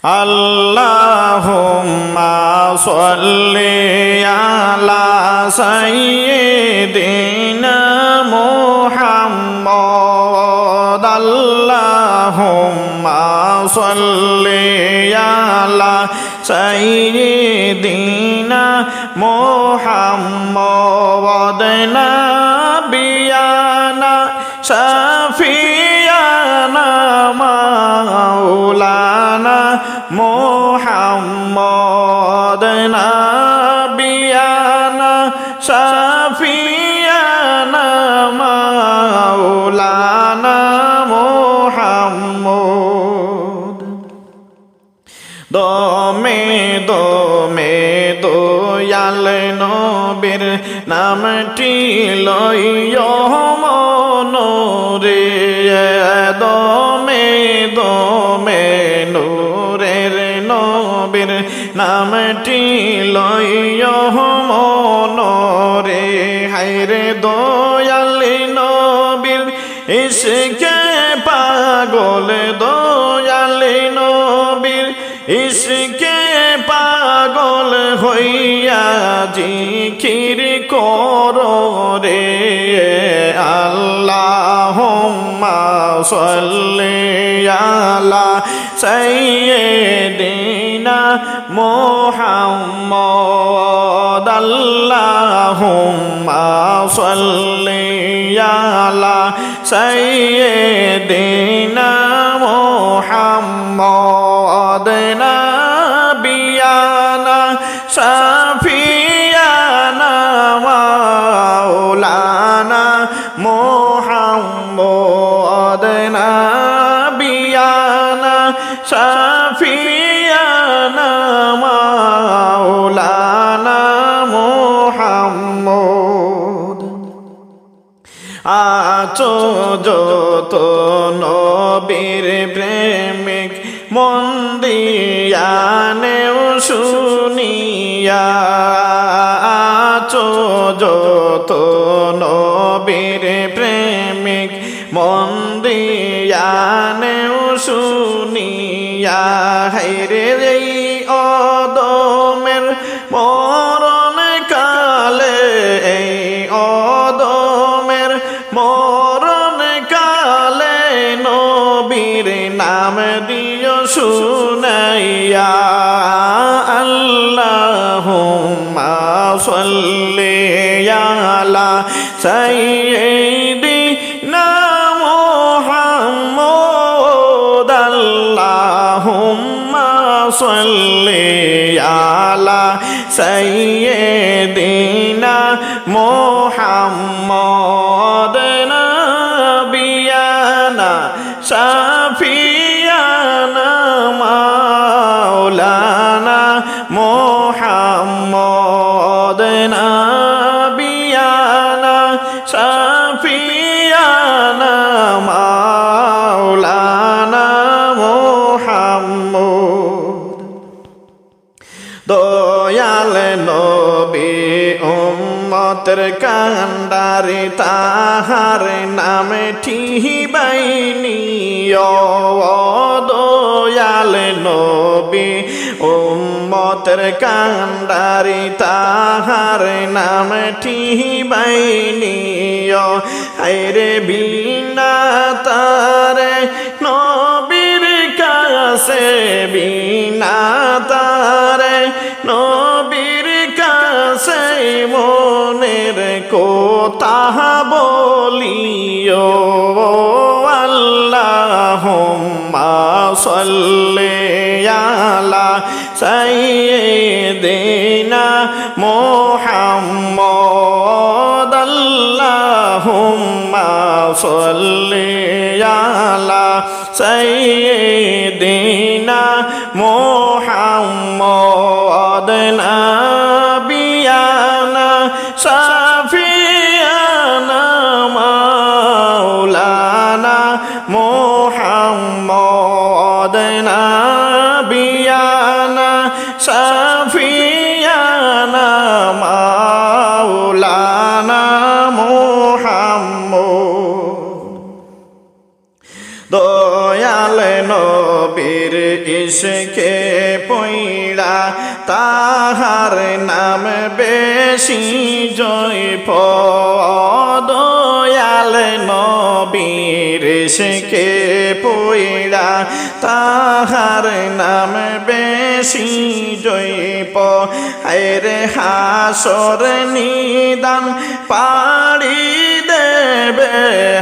আল্লাহুম্মা সাল্লি আলা সাইয়্যিদিনা মুহাম্মদ আল্লাহুম্মা সাল্লি আলা সাইয়্যিদিনা মুহাম্মদ নাবিয়ানা শাফিয়ানা মাওলানা মুহাম্মদ নাবিয়ানা শাফিয়ানা মাওলানা মুহাম্মদ দমে দমে দয়াল নবীর নামটি লইও মনরে দমে দমে নূরের নবীর নামটি লইও মনরে হায়রে দয়াল নবীর ইশকে পাগল দয়াল নবীর ইশকে পাগল হইয়া জিকির করো রে আল্লাহুম্মা সাল্লি আলা সাইয়্যিদিনা মুহাম্মদ আল্লাহুম্মা সাল্লি আলা সাইয়্যিদিনা মুহাম্মদ নাবিয়ানা শাফিয়ানা মাওলানা মুহাম্মদ নাবিয়ানা শাফিয়ানা মাওলানা মুহাম্মদ আছো যত নবীর প্রেমিক মন দিয়ানেও শুনিয়া আছো যত নবীর প্রেমিক মন দিয়ানেও শুনিয়া হায়রে এই অদমের মরণ কালে এই অদমের মরণ কালে নবীর নাম দিও শুনাইয়া আল্লাহুম্মা সাল্লি আলা সাইয়্যিদিনা মুহাম্মদ আল্লাহুম্মা সাল্লি আলা সাইয়্যিদিনা মুহাম্মদ নাবিয়ানা শাফিয়ানা মাওলানা মুহাম্মদ নাবিয়ানা শাফিয়ানা মাওলানা মুহাম্মদ দয়াল নবী উম্মতের কান্ডারে তাহার নামে ঠিবাইনি দয়াল নবী উম্মতের কান্ডারে তাহার নামে ঠিবাইনি হায়রে বিনা তারে নবীর কাছে বিনা তারে নবীর কাছে মনের কথা বলিও আল্লাহুম্মা সাল্লি আলা সাইয়্যিদিনা মুহাম্মদ আল্লাহুম্মা সাল্লি আলা সাইয়্যিদিনা মুহাম্মদ নাবিয়ানা শাফিয়ানা মাওলানা মুহাম্মদ নাবিয়ানা শাফিয়ানা মাওলানা মুহাম্মদ দয়াল নবীর ইশকে পইড়া তাহার নাম বেশি জয়প দয়াল নবীর ইশকে পইড়া তাহার নাম বেশি জয়প হায়রে হাসর নিদান পাড়ি দেবে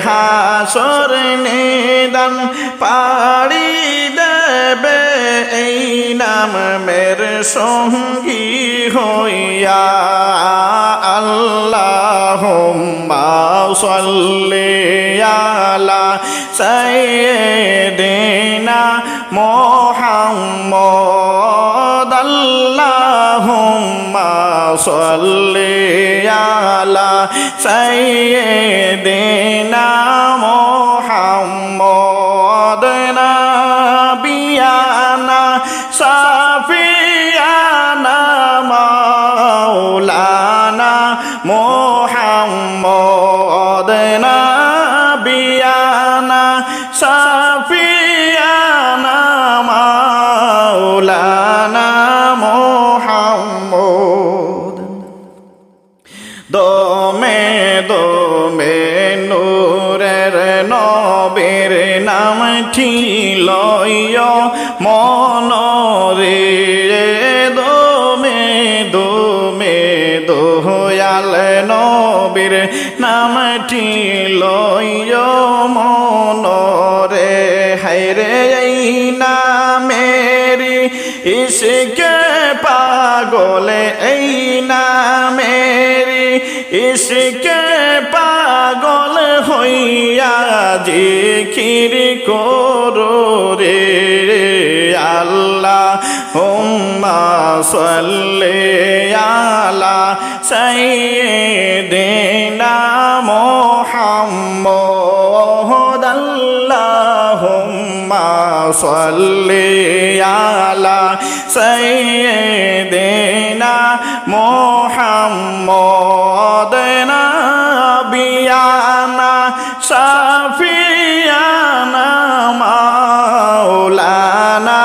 হাসর নিদান পাড়ি দেবে এই নাম মের সঙ্গী হইয়া আল্লাহুম্মা সাল্লি আলা সাইয়্যিদিনা মুহাম্মদ আল্লাহুম্মা সাল্লি আলা সাইয়্যিদিনা মুহাম্মদ নাবিয়ানা সাফিয়ানা মাওলানা মুহাম্মদ নাবিয়ানা সাফিয়ানা মাওলানা মুহাম্মদ দমে দমে নূরের নবীর নামটি লয় মনরে দমে দমে দয়াল নবীর নামটি লয় মনরে হায়রে এই নামেরি ইশকে পাগলে এই নামেরি ইশকে পাগল হইয়া জিকির করো রে আল্লাহুম্মা সাল্লি আলা সাইয়্যিদিনা মুহাম্মদ আল্লাহুম্মা সাল্লি আলা সাইয়্যিদিনা মুহাম্মদ নাবিয়ানা সাফিয়ানা মাওলানা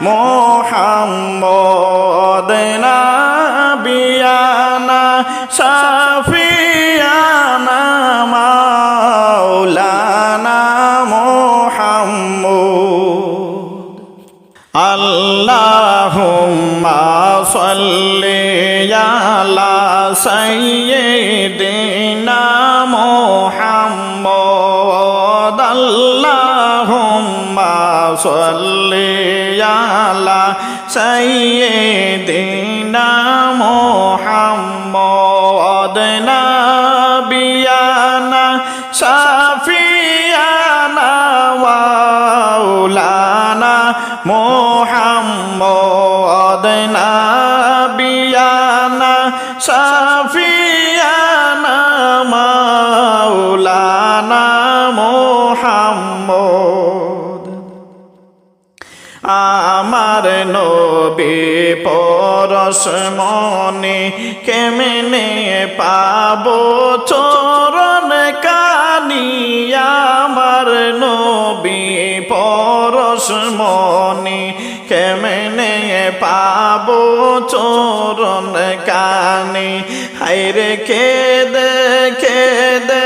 মুহাম্মদ নাবিয়ানা সাফিয়ানা মাওলানা মুহাম্মদ আল্লাহুম্মা সাল্লি আলা সাইয়্যিদিনা মুহাম্মদ আল্লাহুম্মা সাল্লি আলা সাইয়্যিদিনা মুহাম্মদ নাবিয়ানা সাফিয়ানা মাওলানা মুহাম্মদ নাবিয়ানা সাফিয়ানা মাওলানা মুহাম্মদ আমার নবী পরশ মনে কেমনে পাবো চরণ কানি আমার নবী পরশ মনে কেমনে পাবো চরণ কানি হায়রে কেদে কেদে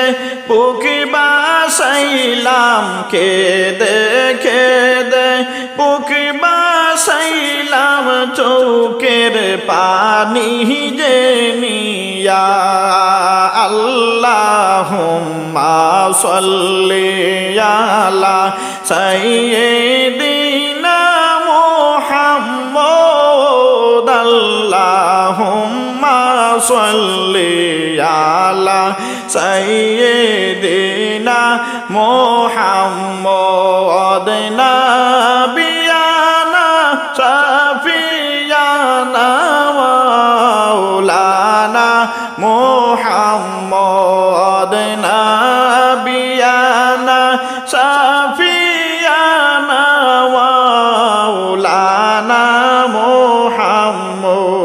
বুকি বাসাইলাম কেদে কেদে বুকি বাসাইলাম চৌকের পানি যে নিয়া আল্লাহুম্মা সাল্লি আলা সাইয়্যিদিনা মুহাম্মদ আল্লাহুম্মা সাল্লি আলা সাইয়্যিদিনা মুহাম্মদ নাবিয়ানা সাফিয়ানা মাওলানা মুহাম্মদ নাবিয়ানা সাফিয়ানা মাওলানা মুহাম্মদ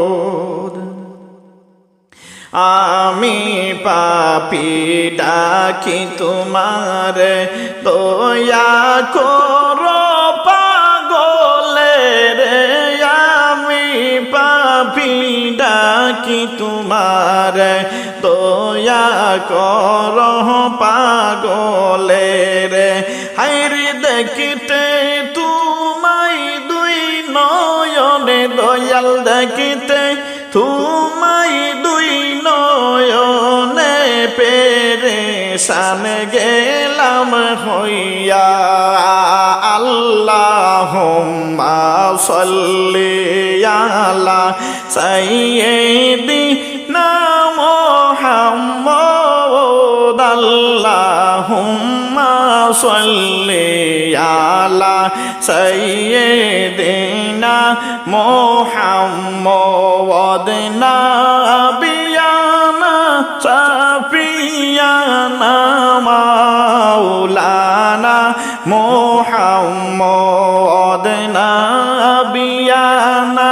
আমি পাপী ডাকি তোমার দয়া করো পাগলে তোমার দয়া কর পাগলের হায়রে দেখিতে তোমায় দুই নয়নে দয়াল দেখিতে তোমায় দুই নয়নে পেরেশান গেলাম হইয়া আল্লাহুম্মা সাল্লি আলা সাইয়্যিদিনা মুহাম্মদ আল্লাহুম্মা সাল্লি আলা সাইয়্যিদিনা মুহাম্মদ নাবিয়ানা শাফিয়ানা মাওলানা মুহাম্মদ নাবিয়ানা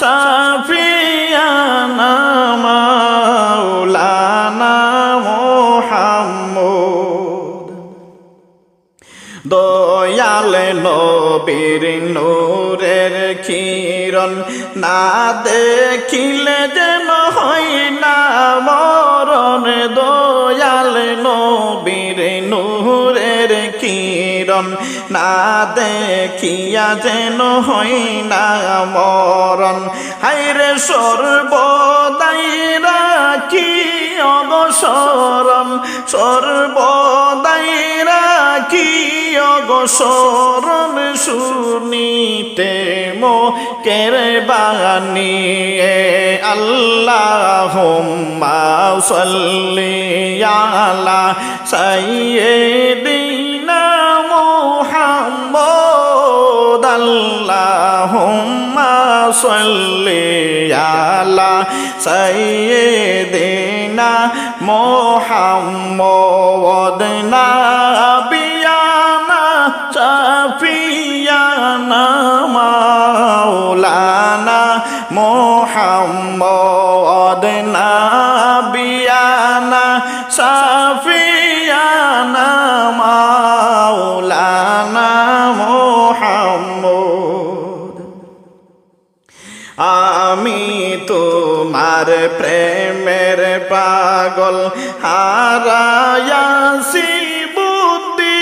শাফিয়ানা মাওলানা মুহাম্মদ দয়াল নবীর নূরের কিরণ না দেখিলে যেন হয় না মরণ দয়াল নবীর নূরের কিরণ না দেখিয়া যেন হয় না মরণ হায়রে সর্বদাই রাখি অবসরণ সর্বদাই রাখি অবসরণ শুনিতে মোকের বাণী আল্লাহুম্মা সাল্লি আলা সাইয়্যিদিনা মুহাম্মদ আল্লাহুম্মা সাল্লি আলা সাইয়্যিদিনা মুহাম্মদ নাবিয়ানা শাফিয়ানা মাওলানা মুহাম্মদ নাবিয়ানা শাফিয়ানা মাওলানা মুহাম্মদ আমি তোমার প্রেমের পাগল হারায়াছি বুদ্ধি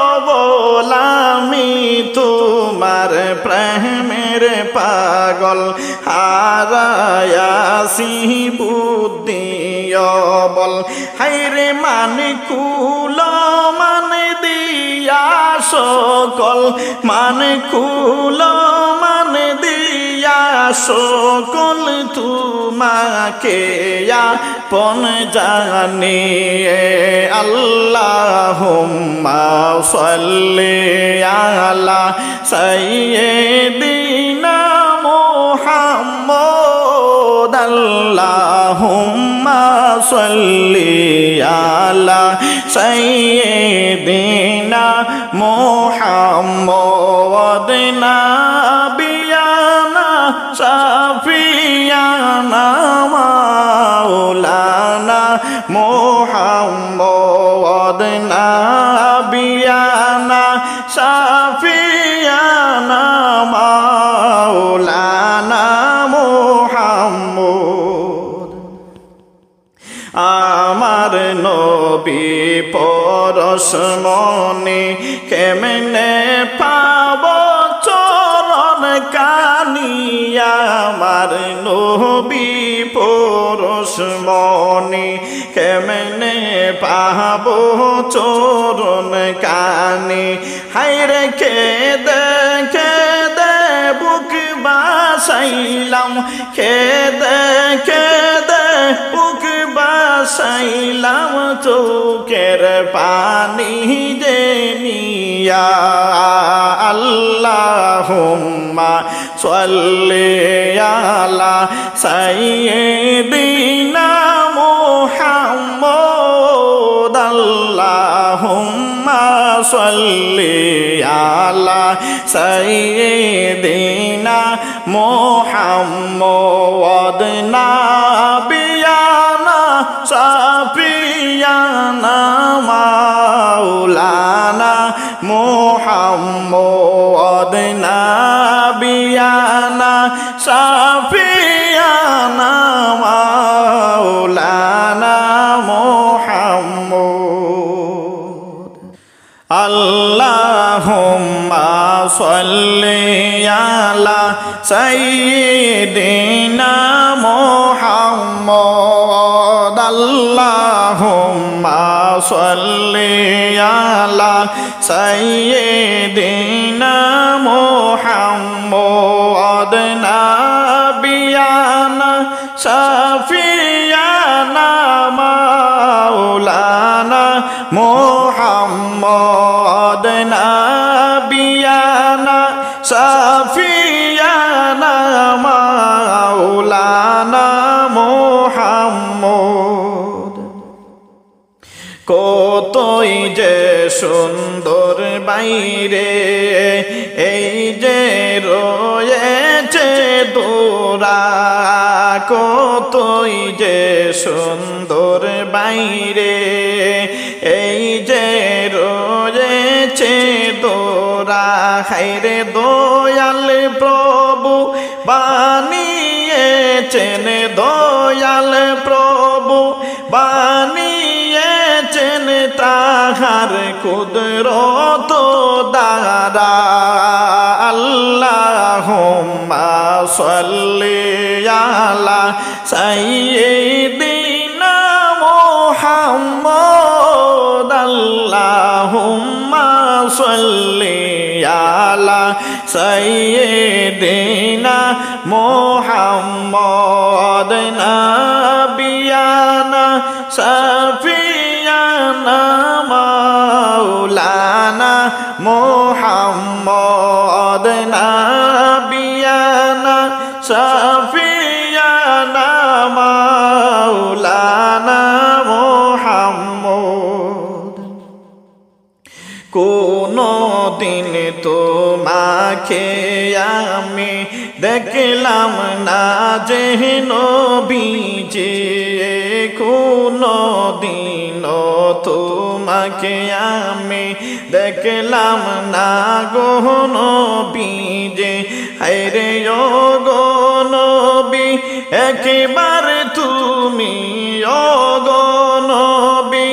অবল আমি তোমার প্রেমের পাগল হারায়াছি বুদ্ধি অবল হায়রে মানে কুল মানে দিয়া সকল মানে কুল মানে দিয়া সকল তোমাকে আপন জানি আল্লাহুম্মা সাল্লি আলা সাইয়্যিদিনা মুহাম্মদ আল্লাহুম্মা সাল্লি আলা সাইয়্যিদিনা মুহাম্মদ নাবিয়ানা শাফিয়ানা মাওলানা মুহাম্মদ নাবিয়ানা শাফিয়ানা মাওলানা মুহাম্মদ আমার নবী পরশমণি কেমনে পাব চরণ কানিয়া আমার নবী পরশমণি কেমনে পাব চরণ কানি হায়রে কেদে কেদে বুক বাসাইলাম কেদে কেদে বুক বাসাইলাম চোখের পানি দেনিয়া আল্লাহুম্মা সাল্লি আলা সাইয়্যিদিনা মুহাম্মদ আল্লাহুম্মা সাল্লি আলা সাইয়্যিদিনা মুহাম্মদ নাবিয়ানা শাফিয়ানা মাওলানা মুহাম্মদ নাবিয়ানা শাফিয়ানা আলা সাইয়্যিদিনা মুহাম্মদ আল্লাহুম্মা সাল্লি আলা সাইয়্যিদিনা মুহাম্মদ নাবিয়ানা শাফিয়ানা মাওলানা মুহাম্মদ নাবিয়ানা শাফিয়ানা মাওলানা মুহাম্মদ কতই যে সুন্দর বাইরে এই যে রয়েছে দোরা কতই যে সুন্দর বাইরে এই যে রয়েছে দোরা হায়রে দয়াল প্রভু বানিয়েছেন দয়াল প্রভু বানিয়েছেন তাহার কুদরত দ্বারা আল্লাহুম্মা সাল্লি আলা সাইয়্যিদিনা মুহাম্মদ আল্লাহুম্মা সাল্লি আলা সাইয়্যিদিনা মুহাম্মদ নাবিয়ানা শাফিয়ানা মাওলানা মুহাম্মদ নাবিয়ানা শাফিয়ানা মাওলানা মুহাম্মদ কোনো দিন তোমাকে আমি দেখলাম না যে নবীজি কোনো দিন তোমাকে আমি দেখলাম না গো নবীজি হায়রে ও গো নবী একবার তুমি ও গো নবী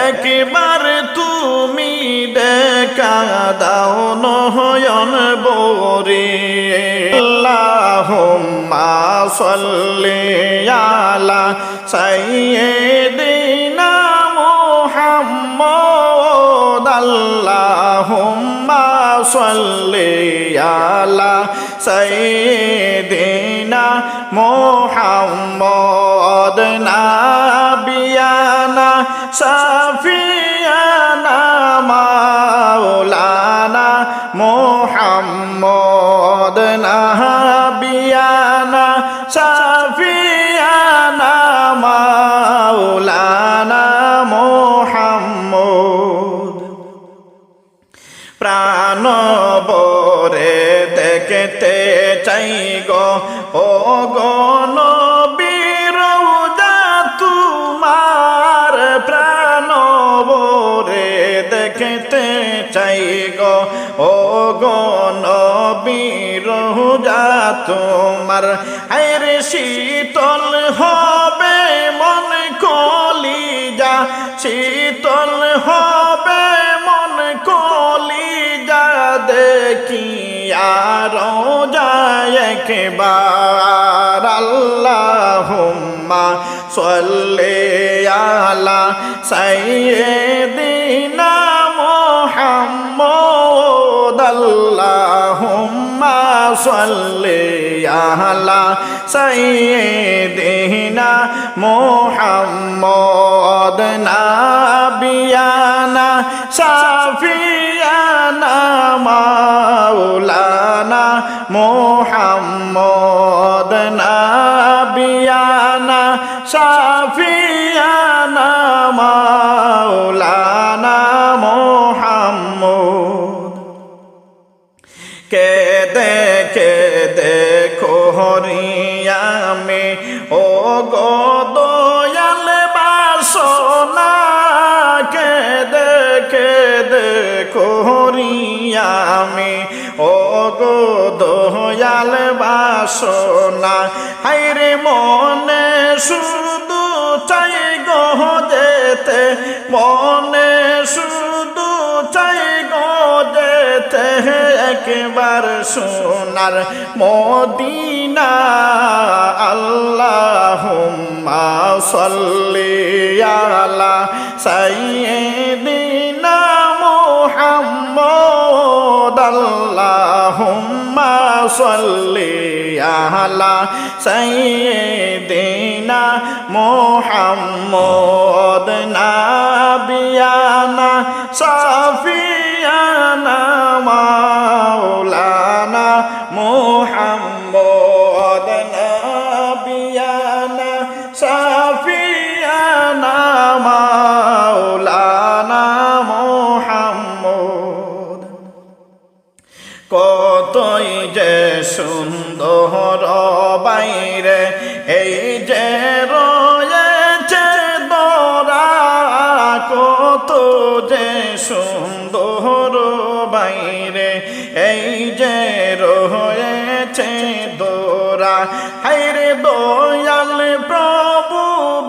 একবার তুমি দেখা দাও নয়ন বরে আল্লাহুম্মা সাল্লি আলা সাইয়্যিদিনা মুহাম্মদ আল্লাহুম্মা সাল্লি আলা সাইয়্যিদিনা মুহাম্মদ নাবিয়ানা শাফিয়ানা মাওলানা মুহাম্মদ নাবিয়ানা শাফিয়ানা মাওলানা মুহাম্মদ প্রাণ বরে দেখতে চাই গো ও গো নবী রওজা তোমার প্রাণ বরে দেখতে চাই গো ও গো নবী রওজা তোমার হায়রে শীতল হবে মন কলিজা শীতল হবে মন কলিজা দেখি আর যায় একবার আল্লাহুম্মা সাল্লি আলা সাইয়্যিদিনা মুহাম্মদ আল্লাহুম্মা সাল্লি আলা সাইয়্যিদিনা মুহাম্মদ নাবিয়ানা শাফিয়ানা মাওলানা মুহাম্মদ নাবিয়ানা শাফিয়ানা মাওলানা মুহাম্মদ কেদে কেদে কোহরিয়ামে ও গো দয়াল বাসনা কেদে কেদে কোহরিয়ামে ও গো দয়াল বাসনা হায়রে মনে শুধু চাই গো যেতে মনে শুধু চাই গো যেতে একবার সোনার মদিনা আল্লাহুম্মা সাল্লি আলা সাইয়্যিদিনা মুহাম্মদ আল্লাহুম্মা সাল্লি আলা সাইয়্যিদিনা মুহাম্মদ নাবিয়ানা সাফিয়ানা মাওলানা মুহাম্মদ নাবিয়ানা সাফিয়ানা মাওলানা মুহাম্মদ। কতই যে সুন্দর বাইরে এই যে রয়েছে দরা, কত যে সুন্দর বাইরে এই যে রয়েছে দোরা। হায়রে দয়াল প্রভু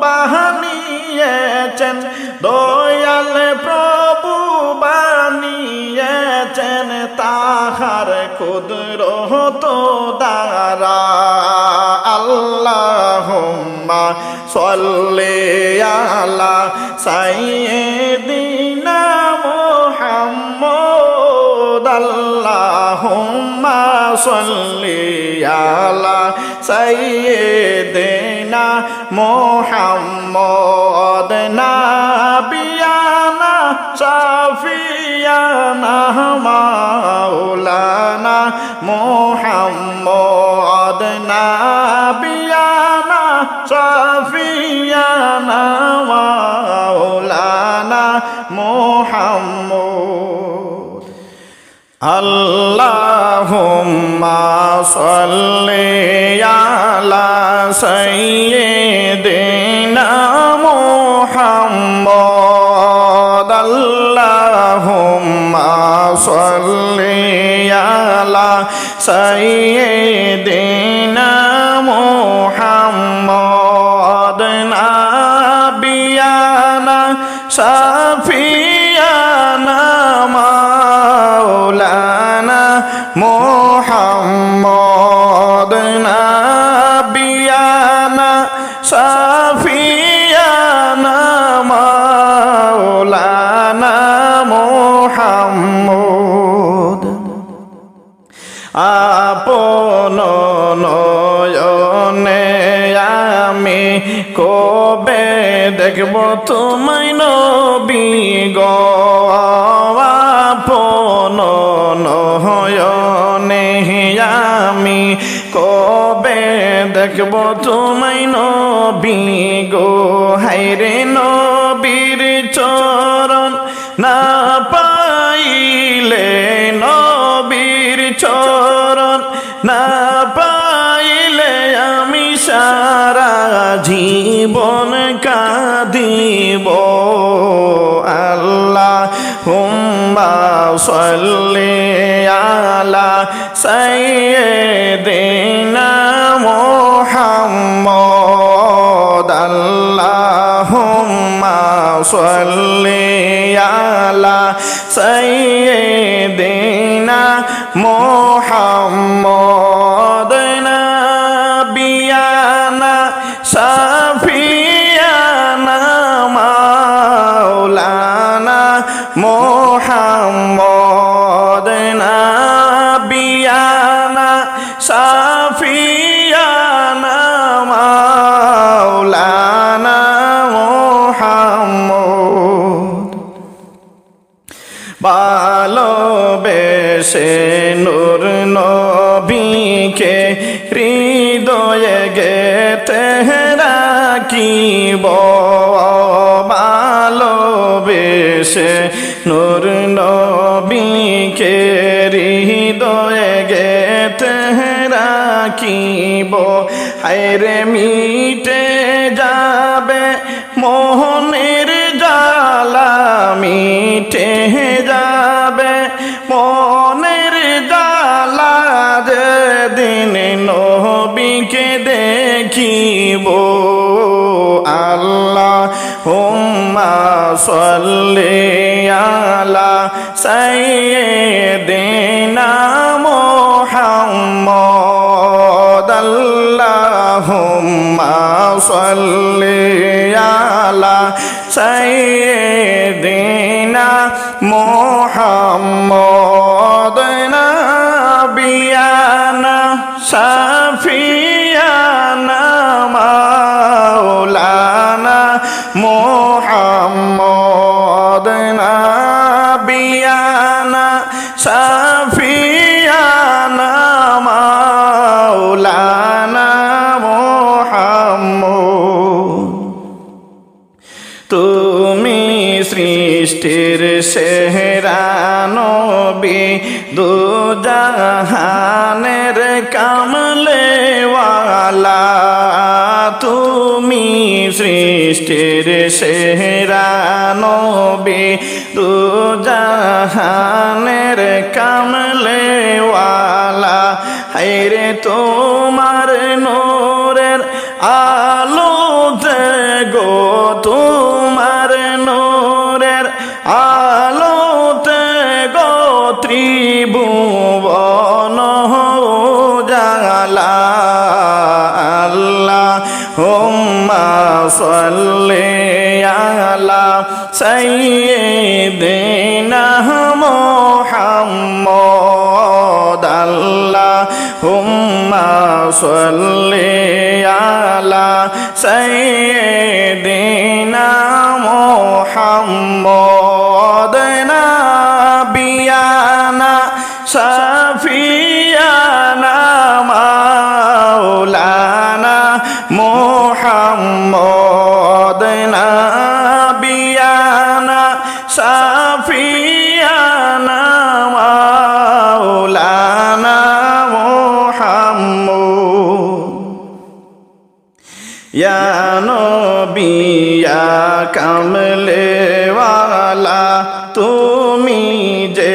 বানিয়েছেন, দয়াল প্রভু বানিয়েছেন তাহার কুদরত দ্বারা। আল্লাহুম্মা সাল্লি আলা সাইয়্যিদিনা মুহাম্মদ আল্লাহুম্মা সাল্লি আলা সাইয়্যিদিনা মুহাম্মদ নাবিয়ানা সাফিয়ানা মাওলানা মুহাম্মদ নাবিয়ানা সাফিয়ানা মাওলানা মুহাম্মদ। আল্লাহুম্মা সাল্লি আলা সাইয়্যিদিনা মুহাম্মদ আল্লাহুম্মা সাল্লি আলা সাইয়্যিদিনা মুহাম্মদ নাবিয়ানা সাফিয়ানা মাওলানা মুহাম্মদ নাবিয়ানা সাফিয়ানা মাওলানা মুহাম্মদ। আপন নয়নে আমি কবে দেখব তোমায় নবী গো, আপন নয়নে আমি কবে দেখব তোমায় নবী গো। হায়রে নবীর চরণ না পাইলে, নবীর চরণ না পাইলে আমি সারা জীবন কাঁদিব। আল্লাহুম্মা সাল্লি আলা সাইয়্যিদিনা মুহাম্মদ আল্লাহুম্মা সাল্লি আলা সাইয়্যিদিনা মুহাম্মদ নাবিয়ানা সাফিয়ানা মাওলানা মুহাম্মদ নাবিয়ানা সাফিয়ানা মাওলানা মুহাম্মদ। ভালোবেসে নূর নবীকে হৃদয়ে গেথে রাখিব, ভালোবেসে নূর নবীকে হৃদয়ে গেথে রাখিব। হায়রে মিটে যাবে মোহনের জ্বালা, মিটে যাবে মনের জ্বালা যেদিন নবীকে দেখিব। আল্লাহুম্মা সাল্লি আলা সাইয়্যিদিনা মুহাম্মদ আল্লাহুম্মা সাল্লি আলা সাইয়্যিদিনা মুহাম্মদ নাবিয়ানা শাফিয়ানা মাওলানা মুহাম্মদ নাবিয়ানা শাফিয়ানা মাওলানা মুহাম্মদ তুমি সৃষ্টির সেরা নবী দুজাহানের কামলেওয়ালা তুমি সৃষ্টির সেরা নবী দুজাহানের কামলেওয়ালা হায়রে তোমার নূরের আলোতে গো তোমার নূরের আলোতে গো ত্রিভুবন জালা আল্লাহুম্মা সাল্লি আলা সাইয়্যিদিনা মুহাম্মদ আল্লাহুম্মা সাল্লি আলা সাইয়্যিদিনা মুহাম্মদ নাবিয়ানা শাফিয়ানা মাওলানা মুহাম্মদ নাবিয়ানা শাফিয়ানা মাওলানা মুহাম্মদ ইয়া নবী ইয়া কামলেওয়ালা তুমি যে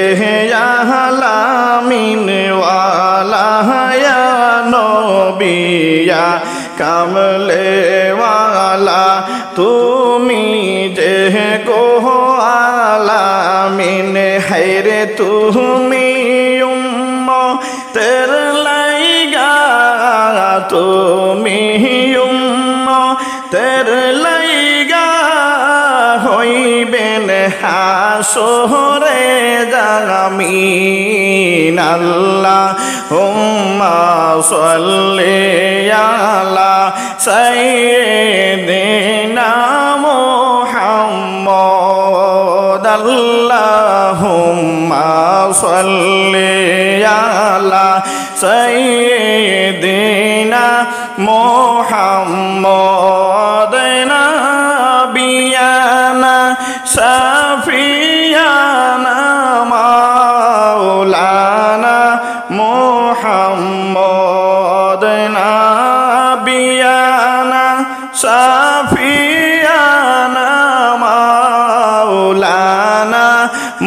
আলামিনওয়ালা ইয়া নবী ইয়া কামলেওয়ালা তুমি যে গো আলামিন হায়রে তুমি উম্মতের লাইগা তুমি উম্মতের লাইগা হইবেন হাসরে জামিন আল্লাহুম্মা সাল্লি আলা সাইয়্যিদিনা মুহাম্মদ আল্লাহুম্মা সাল্লি আলা সাইয়্যিদিনা মুহাম্মদ নাবিয়ানা শাফিয়ানা মাওলানা মুহাম্মদ নাবিয়ানা শাফিয়ানা মাওলানা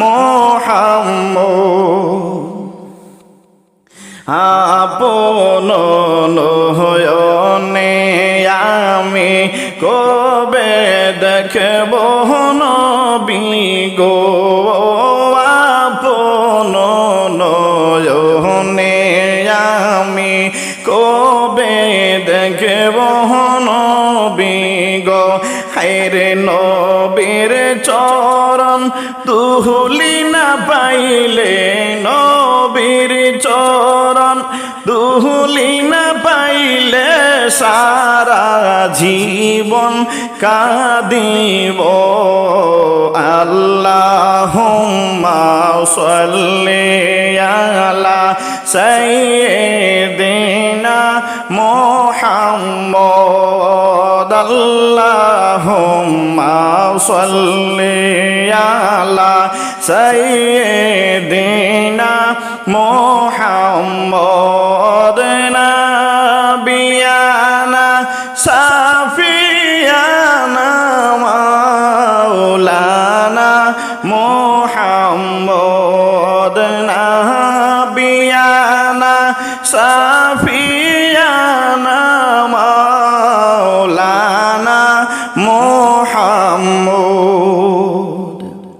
মুহাম্মদ আপন নয়নে আমি কবে দেখব নবী গো আপন নয়নে আমি কবে দেখব নবী গো হায়রে নবীর চরণ ধুলি না পাইলে নবীর চরণ ধুলি না পাইলে সারা জীবন কাঁদিব আল্লাহুম্মা সাল্লি আলা সাইয়্যিদিনা মুহাম্মদ আল্লাহুম্মা সাল্লি আলা সাইয়্যিদিনা মুহাম্মদ নাবিয়ানা শাফিয়ানা মাওলানা মুহাম্মদ নাবিয়ানা শাফিয়ানা মাওলানা মো